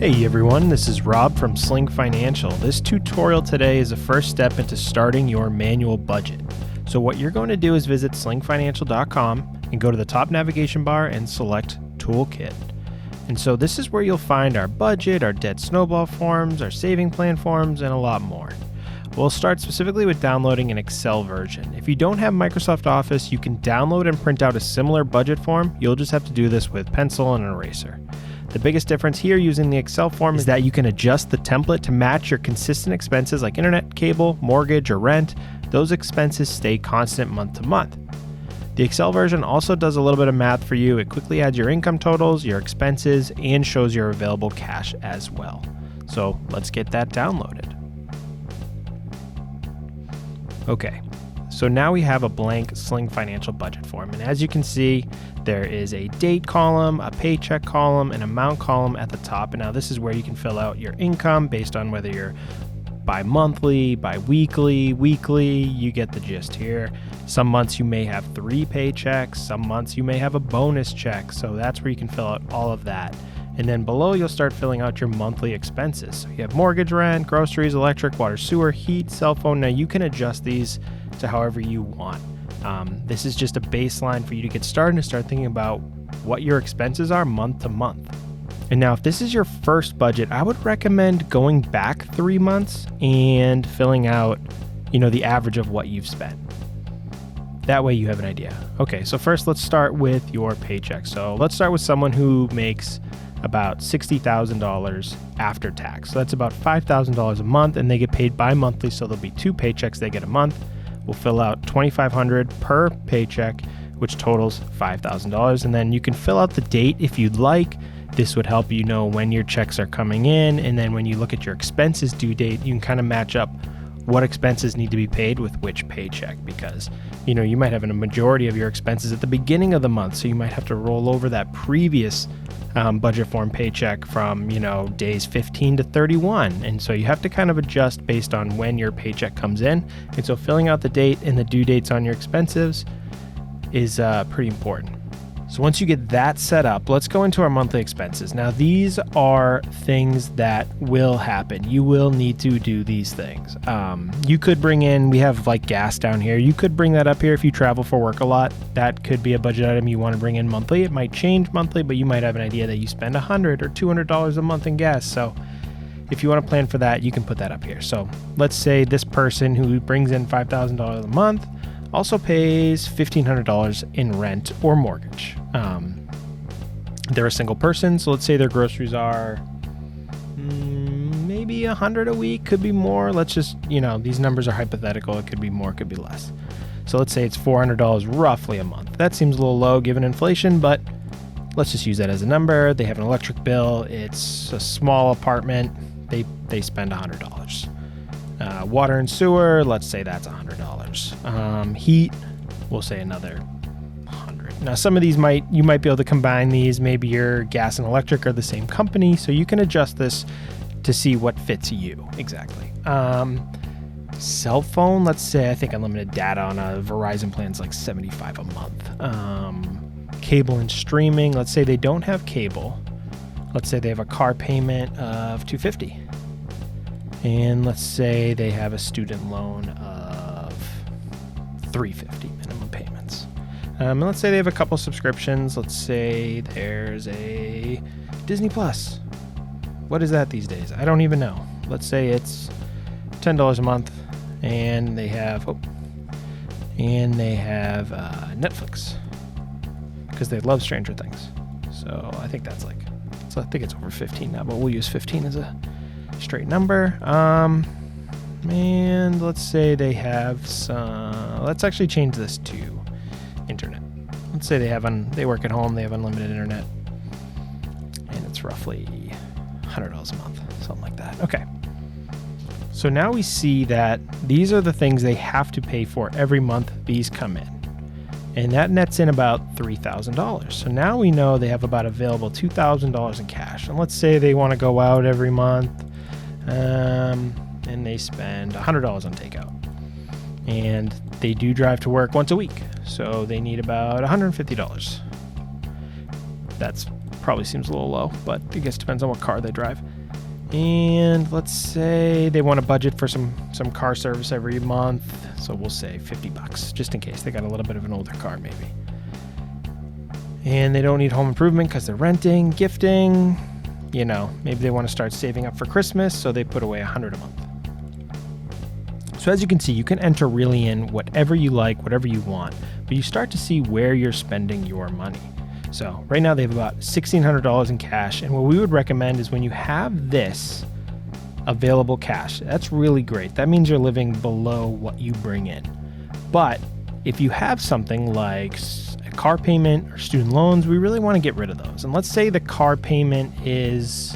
Hey everyone, this is Rob from Sling Financial. This tutorial today is the first step into starting your manual budget. So what you're going to do is visit slingfinancial.com and go to the top navigation bar and select Toolkit. And so this is where you'll find our budget, our debt snowball forms, our saving plan forms, and a lot more. We'll start specifically with downloading an Excel version. If you don't have Microsoft Office, you can download and print out a similar budget form. You'll just have to do this with pencil and an eraser. The biggest difference here using the Excel form is that you can adjust the template to match your consistent expenses like internet, cable, mortgage, or rent. Those expenses stay constant month to month. The Excel version also does a little bit of math for you. It quickly adds your income totals, your expenses, and shows your available cash as well. So let's get that downloaded. Okay, so now we have a blank Sling Financial budget form, and as you can see, there is a date column, a paycheck column, an amount column at the top. And now this is where you can fill out your income based on whether you're bi-monthly, bi-weekly, weekly. You get the gist here. Some months you may have 3 paychecks. Some months you may have a bonus check. So that's where you can fill out all of that. And then below you'll start filling out your monthly expenses. So you have mortgage, rent, groceries, electric, water, sewer, heat, cell phone. Now you can adjust these to however you want. This is just a baseline for you to get started and start thinking about what your expenses are month to month. And now if this is your first budget, I would recommend going back 3 months and filling out, the average of what you've spent. That way you have an idea. Okay, so first let's start with your paycheck. So let's start with someone who makes about $60,000 after tax. So that's about $5,000 a month, and they get paid bi-monthly, so there'll be 2 paychecks they get a month. We'll fill out $2,500 per paycheck, which totals $5,000. And then you can fill out the date if you'd like. This would help you know when your checks are coming in. And then when you look at your expenses due date, you can kind of match up what expenses need to be paid with which paycheck, because, you might have a majority of your expenses at the beginning of the month. So you might have to roll over that previous budget form paycheck from, days 15 to 31. And so you have to kind of adjust based on when your paycheck comes in. And so filling out the date and the due dates on your expenses is pretty important. So once you get that set up, let's go into our monthly expenses. Now, these are things that will happen. You will need to do these things. You could bring in, we have like gas down here. You could bring that up here if you travel for work a lot. That could be a budget item you want to bring in monthly. It might change monthly, but you might have an idea that you spend $100 or $200 a month in gas. So if you want to plan for that, you can put that up here. So let's say this person who brings in $5,000 a month also pays $1,500 in rent or mortgage. They're a single person, so let's say their groceries are maybe $100 a week, could be more. Let's just, these numbers are hypothetical. It could be more, could be less. So let's say it's $400 roughly a month. That seems a little low given inflation, but let's just use that as a number. They have an electric bill. It's a small apartment. They spend $100. Water and sewer, let's say that's $100. Heat, we'll say another $100. Now, some of these you might be able to combine these. Maybe your gas and electric are the same company, so you can adjust this to see what fits you exactly. Cell phone, let's say I think unlimited data on a Verizon plan is like $75 a month. Cable and streaming, let's say they don't have cable. Let's say they have a car payment of $250. And let's say they have a student loan of $350 minimum payments. And let's say they have a couple subscriptions. Let's say there's a Disney Plus. What is that these days? I don't even know. Let's say it's $10 a month, and they have Netflix because they love Stranger Things. So I think I think it's over 15 now, but we'll use 15 as a straight number. And let's say they have let's actually change this to internet. Let's say they work at home, they have unlimited internet, and it's roughly $100 a month, something like that. Okay. So now we see that these are the things they have to pay for every month these come in. And that nets in about $3,000. So now we know they have about available $2,000 in cash. And let's say they want to go out every month, and they spend $100 on takeout. And they do drive to work once a week, so they need about $150. That's probably seems a little low, but I guess it depends on what car they drive. And let's say they want a budget for some car service every month. So we'll say $50, just in case they got a little bit of an older car maybe. And they don't need home improvement because they're renting, gifting, maybe they want to start saving up for Christmas, so they put away $100 a month. So as you can see, you can enter really in whatever you like, whatever you want, but you start to see where you're spending your money. So right now they have about $1,600 in cash, and what we would recommend is when you have this available cash, that's really great. That means you're living below what you bring in. But if you have something like a car payment or student loans, we really want to get rid of those. And let's say the car payment is,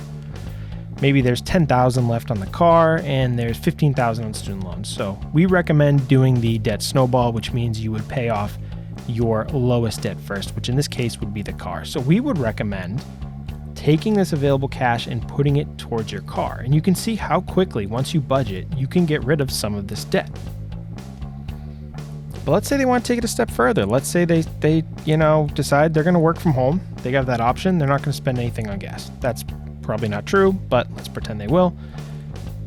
maybe there's $10,000 left on the car and there's $15,000 on student loans. So we recommend doing the debt snowball, which means you would pay off your lowest debt first, which in this case would be the car. So we would recommend taking this available cash and putting it towards your car. And you can see how quickly, once you budget, you can get rid of some of this debt. But let's say they want to take it a step further. Let's say they decide they're going to work from home. They have that option. They're not going to spend anything on gas. That's probably not true, but let's pretend they will.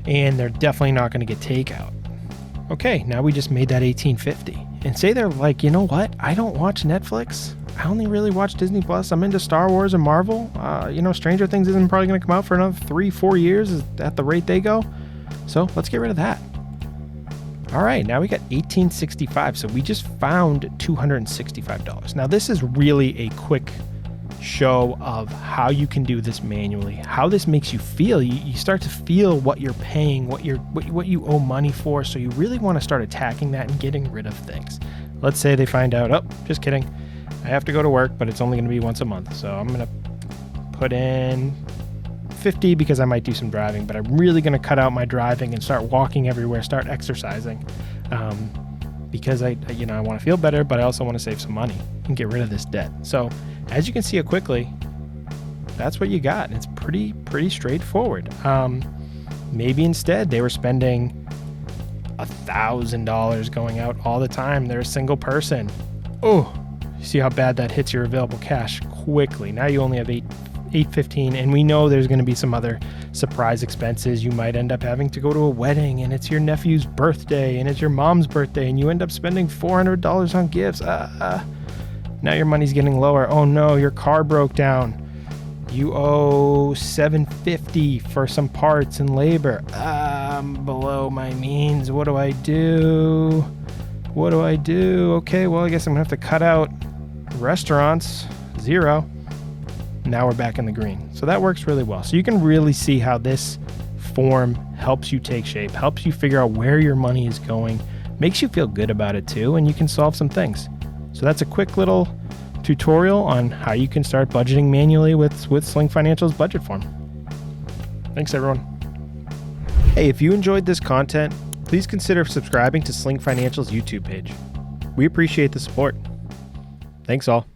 And they're definitely not going to get takeout. Okay, now we just made that $1,850. And say they're like, you know what? I don't watch Netflix. I only really watch Disney Plus. I'm into Star Wars and Marvel. Stranger Things isn't probably going to come out for another 3-4 years at the rate they go. So let's get rid of that. All right, now we got $1,865. So we just found $265. Now this is really a quick show of how you can do this manually, how this makes you feel. You start to feel what you're paying, what you owe money for. So you really want to start attacking that and getting rid of things. Let's say they find out, oh, just kidding, I have to go to work, but it's only going to be once a month. So I'm going to put in $50 because I might do some driving, but I'm really going to cut out my driving and start walking everywhere, start exercising, because I want to feel better, but I also want to save some money and get rid of this debt. So as you can see it quickly, that's what you got. And it's pretty straightforward. Maybe instead they were spending $1,000 going out all the time. They're a single person. Oh, you see how bad that hits your available cash quickly. Now you only have $815, and we know there's going to be some other surprise expenses. You might end up having to go to a wedding, and it's your nephew's birthday, and it's your mom's birthday, and you end up spending $400 on gifts. Now your money's getting lower. Oh no, your car broke down. You owe $750 for some parts and labor. I'm below my means. What do I do? Okay, well, I guess I'm gonna have to cut out restaurants. 0. Now we're back in the green. So that works really well. So you can really see how this form helps you take shape, helps you figure out where your money is going, makes you feel good about it too, and you can solve some things. So that's a quick little tutorial on how you can start budgeting manually with Sling Financial's budget form. Thanks, everyone. Hey, if you enjoyed this content, please consider subscribing to Sling Financial's YouTube page. We appreciate the support. Thanks all.